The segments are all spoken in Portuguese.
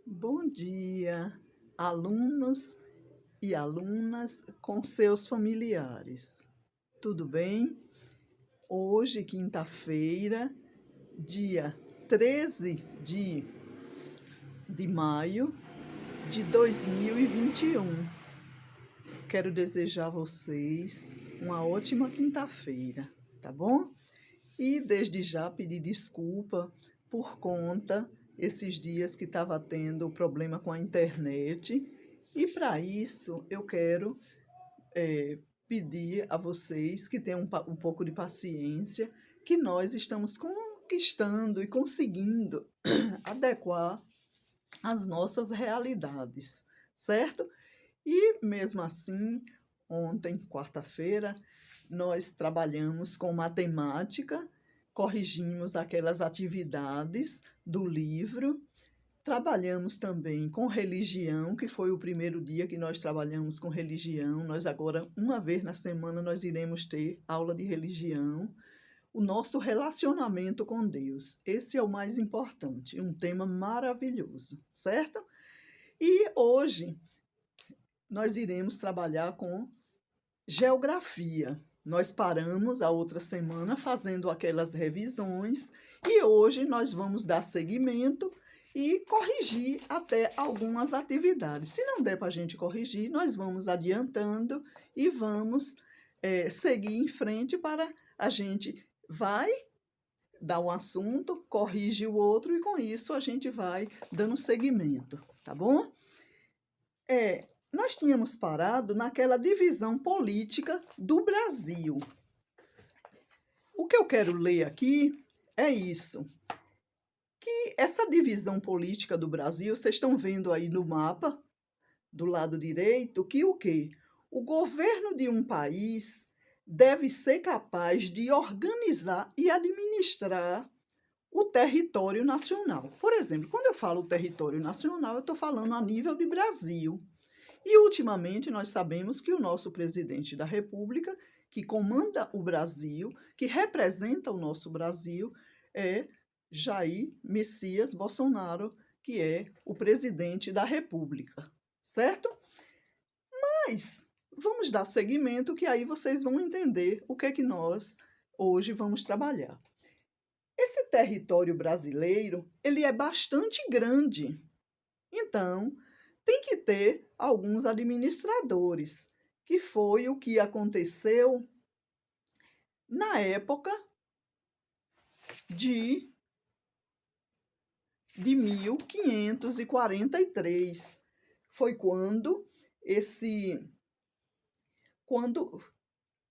Bom dia, alunos e alunas com seus familiares. Tudo bem? Hoje, quinta-feira, dia 13 de maio de 2021. Quero desejar a vocês uma ótima quinta-feira, tá bom? E desde já pedir desculpa por conta esses dias que estava tendo problema com a internet. E para isso eu quero pedir a vocês que tenham um pouco de paciência, que nós estamos conquistando e conseguindo adequar as nossas realidades, certo? E mesmo assim, ontem, quarta-feira, nós trabalhamos com matemática, corrigimos aquelas atividades do livro, trabalhamos também com religião, que foi o primeiro dia que nós trabalhamos com religião. Nós agora, uma vez na semana, nós iremos ter aula de religião. O nosso relacionamento com Deus. Esse é o mais importante, um tema maravilhoso, certo? E hoje nós iremos trabalhar com geografia. Nós paramos a outra semana fazendo aquelas revisões e hoje nós vamos dar seguimento e corrigir até algumas atividades. Se não der para a gente corrigir, nós vamos adiantando e vamos seguir em frente para a gente vai dar um assunto, corrige o outro e com isso a gente vai dando seguimento, tá bom? Nós tínhamos parado naquela divisão política do Brasil. O que eu quero ler aqui é isso, que essa divisão política do Brasil, vocês estão vendo aí no mapa, do lado direito, que o quê? O governo de um país deve ser capaz de organizar e administrar o território nacional. Por exemplo, quando eu falo território nacional, eu estou falando a nível de Brasil. E, ultimamente, nós sabemos que o nosso presidente da República, que comanda o Brasil, que representa o nosso Brasil, é Jair Messias Bolsonaro, que é o presidente da República, certo? Mas vamos dar seguimento, que aí vocês vão entender o que é que nós hoje vamos trabalhar. Esse território brasileiro, ele é bastante grande. Então, tem que ter alguns administradores, que foi o que aconteceu na época de 1543. Foi quando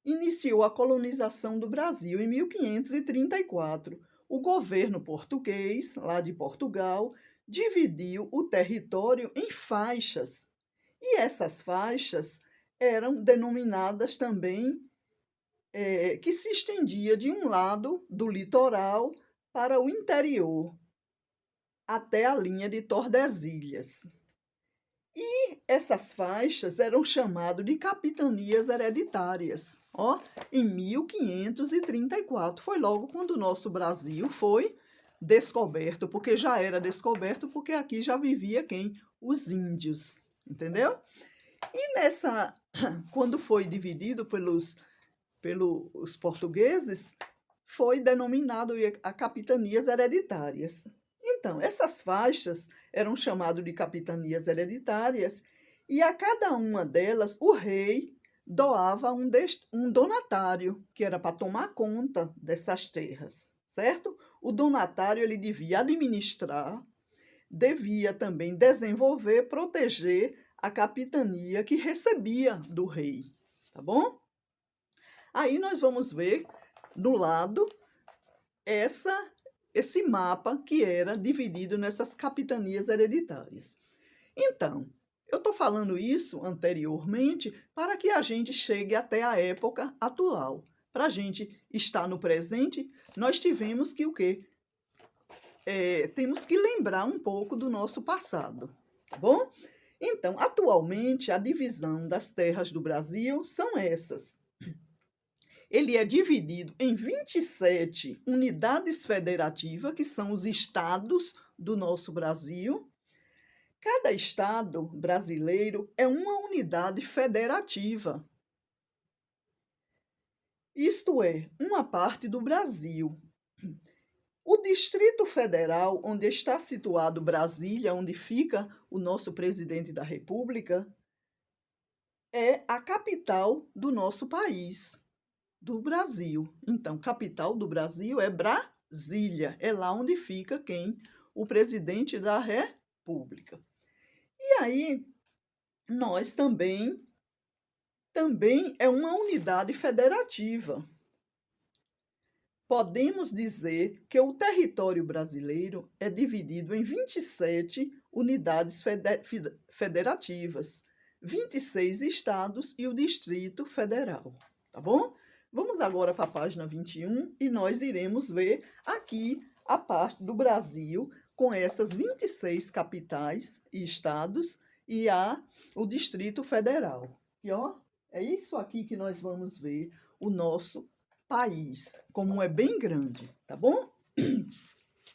iniciou a colonização do Brasil, em 1534. O governo português, lá de Portugal, dividiu o território em faixas. E essas faixas eram denominadas também, que se estendia de um lado do litoral para o interior, até a linha de Tordesilhas. E essas faixas eram chamadas de capitanias hereditárias. Ó, em 1534, foi logo quando o nosso Brasil foi descoberto, porque já era descoberto, porque aqui já vivia quem? Os índios, entendeu? E quando foi dividido pelos portugueses, foi denominado a capitanias hereditárias. Então, essas faixas eram chamadas de capitanias hereditárias e a cada uma delas o rei doava um donatário, que era para tomar conta dessas terras, certo? O donatário ele devia administrar, devia também desenvolver, proteger a capitania que recebia do rei, tá bom? Aí nós vamos ver do lado esse mapa que era dividido nessas capitanias hereditárias. Então, eu estou falando isso anteriormente para que a gente chegue até a época atual. Para a gente estar no presente, nós tivemos que o quê? Temos que lembrar um pouco do nosso passado, tá bom? Então, atualmente, a divisão das terras do Brasil são essas. Ele é dividido em 27 unidades federativas, que são os estados do nosso Brasil, Cada estado brasileiro é uma unidade federativa, isto é, uma parte do Brasil. O Distrito Federal, onde está situado Brasília, onde fica o nosso presidente da República, é a capital do nosso país, do Brasil. Então, capital do Brasil é Brasília, é lá onde fica quem? O presidente da República. E aí, nós também é uma unidade federativa. Podemos dizer que o território brasileiro é dividido em 27 unidades federativas, 26 estados e o Distrito Federal, tá bom? Vamos agora para a página 21 e nós iremos ver aqui a parte do Brasil com essas 26 capitais e estados e o Distrito Federal. E ó, é isso aqui que nós vamos ver o nosso país, como é bem grande, tá bom?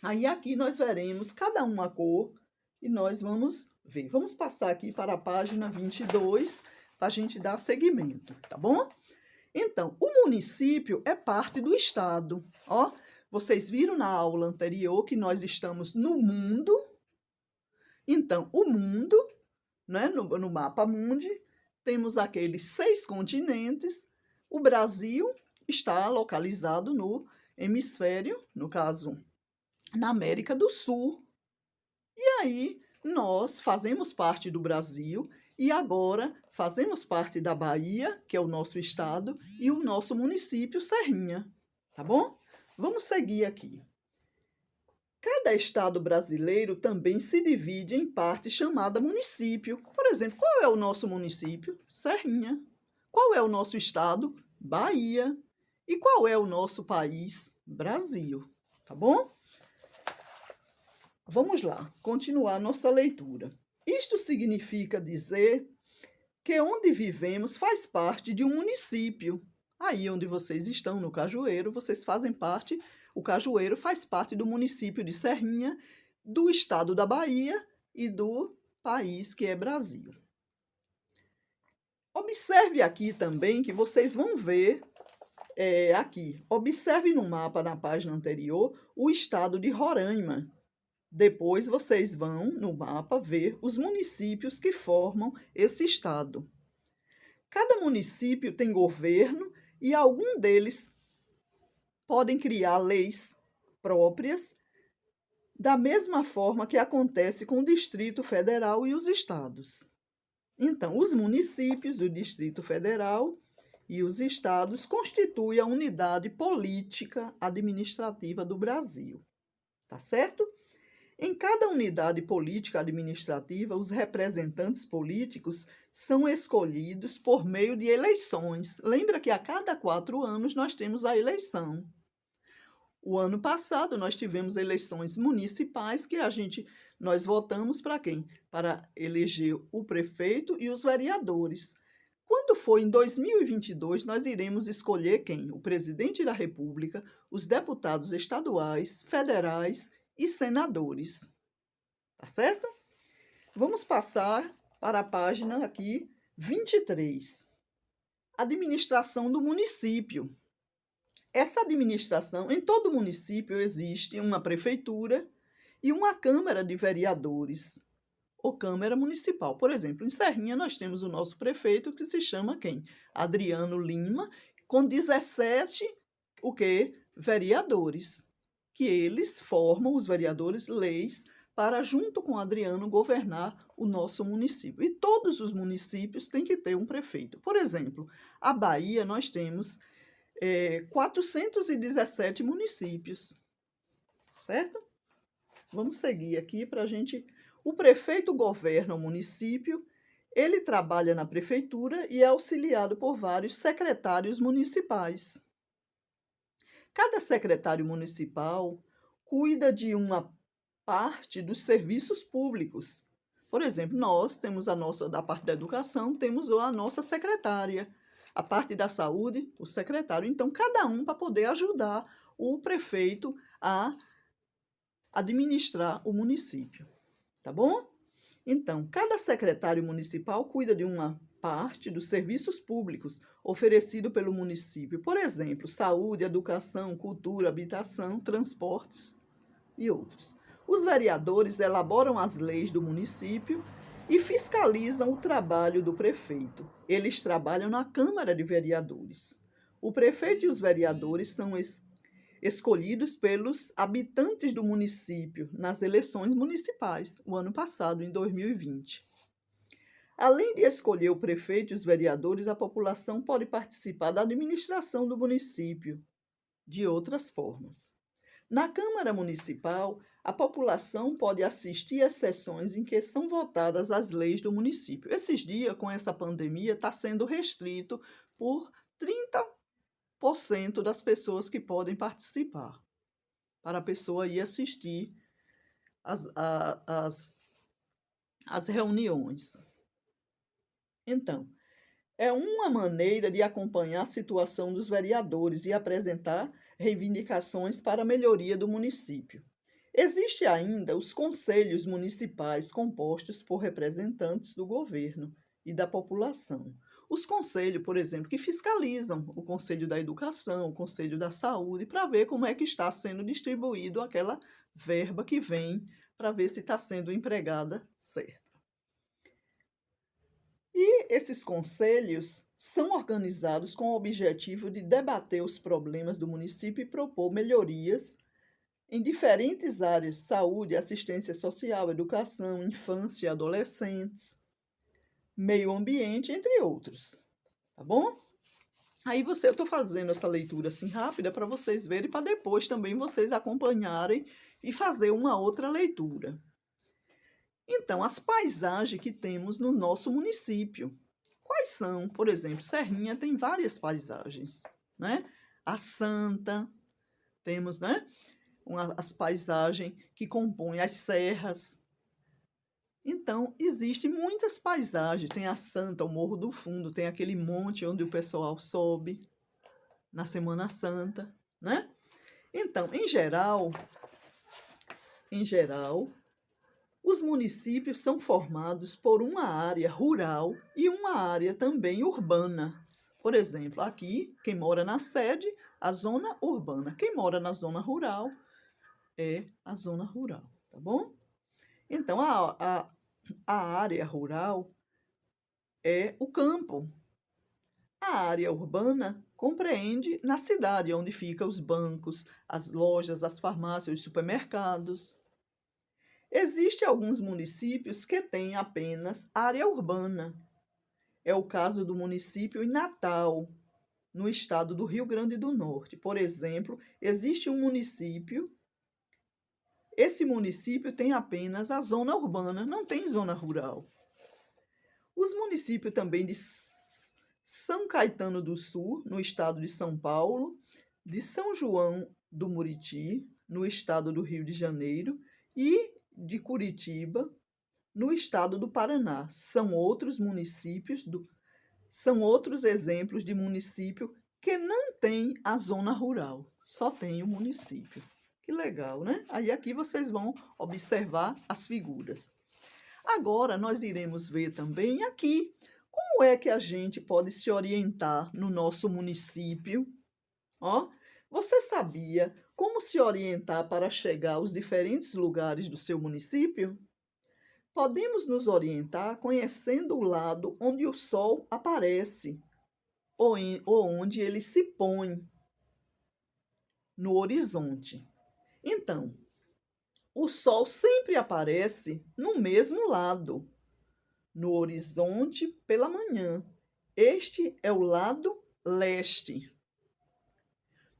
Aí aqui nós veremos cada uma cor e nós vamos ver. Vamos passar aqui para a página 22 para a gente dar seguimento, tá bom? Então, o município é parte do estado, ó. Vocês viram na aula anterior que nós estamos no mundo. Então, o mundo, né, no mapa mundi, temos aqueles 6 continentes. O Brasil está localizado no hemisfério, no caso, na América do Sul. E aí, nós fazemos parte do Brasil e agora fazemos parte da Bahia, que é o nosso estado, e o nosso município, Serrinha, tá bom? Vamos seguir aqui. Cada estado brasileiro também se divide em parte chamada município. Por exemplo, qual é o nosso município? Serrinha. Qual é o nosso estado? Bahia. E qual é o nosso país? Brasil. Tá bom? Vamos lá, continuar nossa leitura. Isto significa dizer que onde vivemos faz parte de um município. Aí onde vocês estão, no Cajueiro, vocês fazem parte, o Cajueiro faz parte do município de Serrinha, do estado da Bahia e do país que é Brasil. Observe aqui também que vocês vão ver aqui. Observe no mapa, na página anterior, o estado de Roraima. Depois vocês vão, no mapa, ver os municípios que formam esse estado. Cada município tem governo e algum deles podem criar leis próprias, da mesma forma que acontece com o Distrito Federal e os estados. Então, os municípios, o Distrito Federal e os estados constituem a unidade política administrativa do Brasil. Tá certo? Em cada unidade política administrativa, os representantes políticos são escolhidos por meio de eleições. Lembra que a cada 4 anos nós temos a eleição. O ano passado nós tivemos eleições municipais que nós votamos para quem? Para eleger o prefeito e os vereadores. Quando for em 2022, nós iremos escolher quem? O presidente da República, os deputados estaduais, federais e senadores. Tá certo? Vamos passar para a página aqui 23. Administração do município. Essa administração, em todo município existe uma prefeitura e uma Câmara de Vereadores, ou Câmara Municipal. Por exemplo, em Serrinha nós temos o nosso prefeito que se chama quem? Adriano Lima, com 17 vereadores, que eles formam, os vereadores, leis para, junto com Adriano, governar o nosso município. E todos os municípios têm que ter um prefeito. Por exemplo, a Bahia nós temos 417 municípios, certo? Vamos seguir aqui para a gente... O prefeito governa o município, ele trabalha na prefeitura e é auxiliado por vários secretários municipais. Cada secretário municipal cuida de uma parte dos serviços públicos. Por exemplo, nós temos da parte da educação, temos a nossa secretária. A parte da saúde, o secretário. Então, cada um para poder ajudar o prefeito a administrar o município. Tá bom? Então, cada secretário municipal cuida de uma parte dos serviços públicos oferecido pelo município, por exemplo, saúde, educação, cultura, habitação, transportes e outros. Os vereadores elaboram as leis do município e fiscalizam o trabalho do prefeito. Eles trabalham na Câmara de Vereadores. O prefeito e os vereadores são escolhidos pelos habitantes do município nas eleições municipais, o ano passado, em 2020. Além de escolher o prefeito e os vereadores, a população pode participar da administração do município de outras formas. Na Câmara Municipal, a população pode assistir às sessões em que são votadas as leis do município. Esses dias, com essa pandemia, está sendo restrito por 30% das pessoas que podem participar, para a pessoa ir assistir às reuniões. Então, é uma maneira de acompanhar a situação dos vereadores e apresentar reivindicações para a melhoria do município. Existe ainda os conselhos municipais compostos por representantes do governo e da população. Os conselhos, por exemplo, que fiscalizam o Conselho da Educação, o Conselho da Saúde, para ver como é que está sendo distribuído aquela verba que vem, para ver se está sendo empregada certo. E esses conselhos são organizados com o objetivo de debater os problemas do município e propor melhorias em diferentes áreas: saúde, assistência social, educação, infância e adolescentes, meio ambiente, entre outros. Tá bom? Aí eu estou fazendo essa leitura assim rápida para vocês verem, para depois também vocês acompanharem e fazer uma outra leitura. Então, as paisagens que temos no nosso município. Quais são? Por exemplo, Serrinha tem várias paisagens, né? A Santa, temos, né? As paisagens que compõem as serras. Então, existem muitas paisagens. Tem a Santa, o Morro do Fundo, tem aquele monte onde o pessoal sobe na Semana Santa, né? Então, em geral, os municípios são formados por uma área rural e uma área também urbana. Por exemplo, aqui, quem mora na sede, a zona urbana. Quem mora na zona rural é a zona rural, tá bom? Então, a área rural é o campo. A área urbana compreende na cidade, onde ficam os bancos, as lojas, as farmácias, os supermercados. Existem alguns municípios que têm apenas área urbana. É o caso do município em Natal, no estado do Rio Grande do Norte. Por exemplo, existe um município, esse município tem apenas a zona urbana, não tem zona rural. Os municípios também de São Caetano do Sul, no estado de São Paulo, de São João do Muriti, no estado do Rio de Janeiro, e de Curitiba, no estado do Paraná. São outros exemplos de município que não tem a zona rural, só tem o município. Que legal, né? Aí aqui vocês vão observar as figuras. Agora nós iremos ver também aqui como é que a gente pode se orientar no nosso município. Ó, você sabia como se orientar para chegar aos diferentes lugares do seu município? Podemos nos orientar conhecendo o lado onde o sol aparece ou onde ele se põe no horizonte. Então, o sol sempre aparece no mesmo lado, no horizonte pela manhã. Este é o lado leste.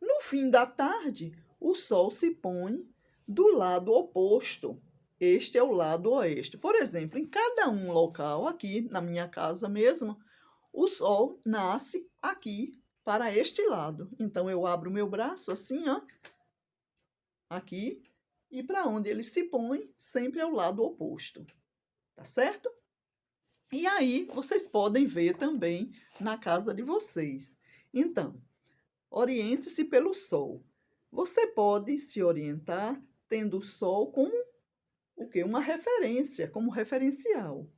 No fim da tarde, o sol se põe do lado oposto. Este é o lado oeste. Por exemplo, em cada um local, aqui na minha casa mesmo, o sol nasce aqui para este lado. Então, eu abro meu braço assim, ó, aqui, e para onde ele se põe, sempre é o lado oposto. Tá certo? E aí, vocês podem ver também na casa de vocês. Então, oriente-se pelo sol. Você pode se orientar tendo o sol como o quê? Uma referência, como referencial.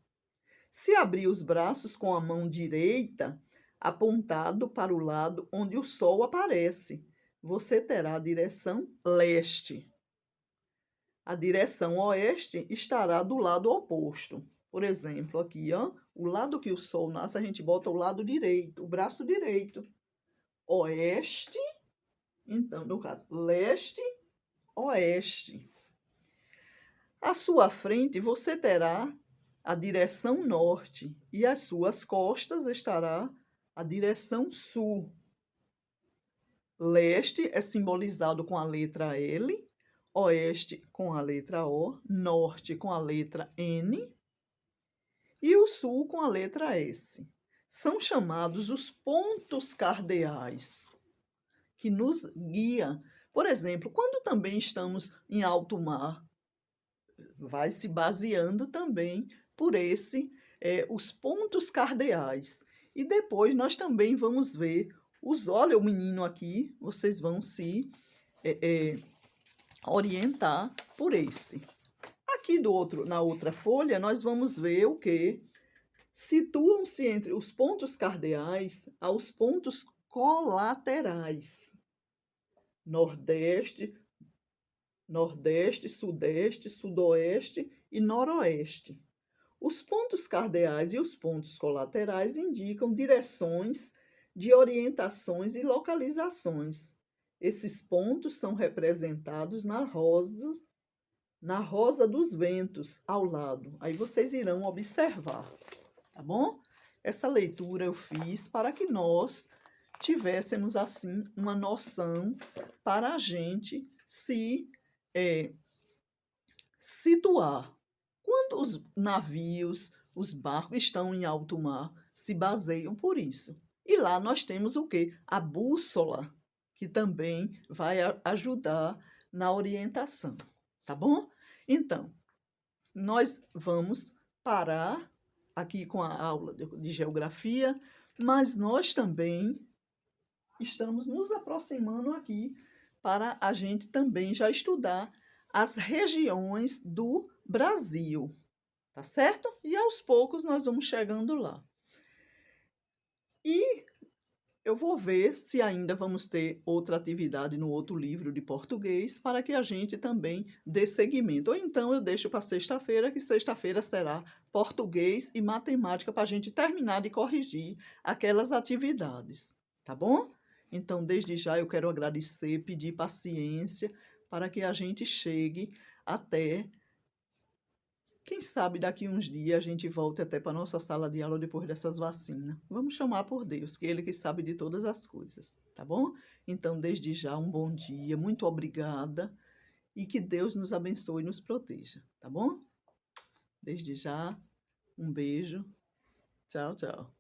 Se abrir os braços com a mão direita, apontado para o lado onde o sol aparece, você terá a direção leste. A direção oeste estará do lado oposto. Por exemplo, aqui, ó, o lado que o sol nasce, a gente bota o lado direito, o braço direito. Oeste, então, no caso, leste, oeste. À sua frente, você terá a direção norte e às suas costas estará a direção sul. Leste é simbolizado com a letra L, oeste com a letra O, norte com a letra N e o sul com a letra S. São chamados os pontos cardeais que nos guiam. Por exemplo, quando também estamos em alto mar, vai se baseando também por os pontos cardeais. E depois nós também vamos ver olha o menino aqui, vocês vão se orientar por esse. Aqui na outra folha, nós vamos ver o que? Situam-se entre os pontos cardeais aos pontos colaterais. Nordeste, Sudeste, Sudoeste e Noroeste. Os pontos cardeais e os pontos colaterais indicam direções de orientações e localizações. Esses pontos são representados na rosa dos ventos ao lado. Aí vocês irão observar, tá bom? Essa leitura eu fiz para que nós tivéssemos, assim, uma noção para a gente se situar. Quando os navios, os barcos estão em alto mar, se baseiam por isso. E lá nós temos o quê? A bússola, que também vai ajudar na orientação, tá bom? Então, nós vamos parar aqui com a aula de geografia, mas nós também estamos nos aproximando aqui para a gente também já estudar as regiões do Brasil, tá certo? E aos poucos nós vamos chegando lá. E eu vou ver se ainda vamos ter outra atividade no outro livro de português para que a gente também dê seguimento. Ou então eu deixo para sexta-feira, que sexta-feira será português e matemática para a gente terminar de corrigir aquelas atividades, tá bom? Então, desde já eu quero agradecer, pedir paciência para que a gente chegue até, quem sabe daqui uns dias a gente volte até para a nossa sala de aula depois dessas vacinas. Vamos chamar por Deus, que é Ele que sabe de todas as coisas, tá bom? Então, desde já, um bom dia, muito obrigada e que Deus nos abençoe e nos proteja, tá bom? Desde já, um beijo. Tchau, tchau.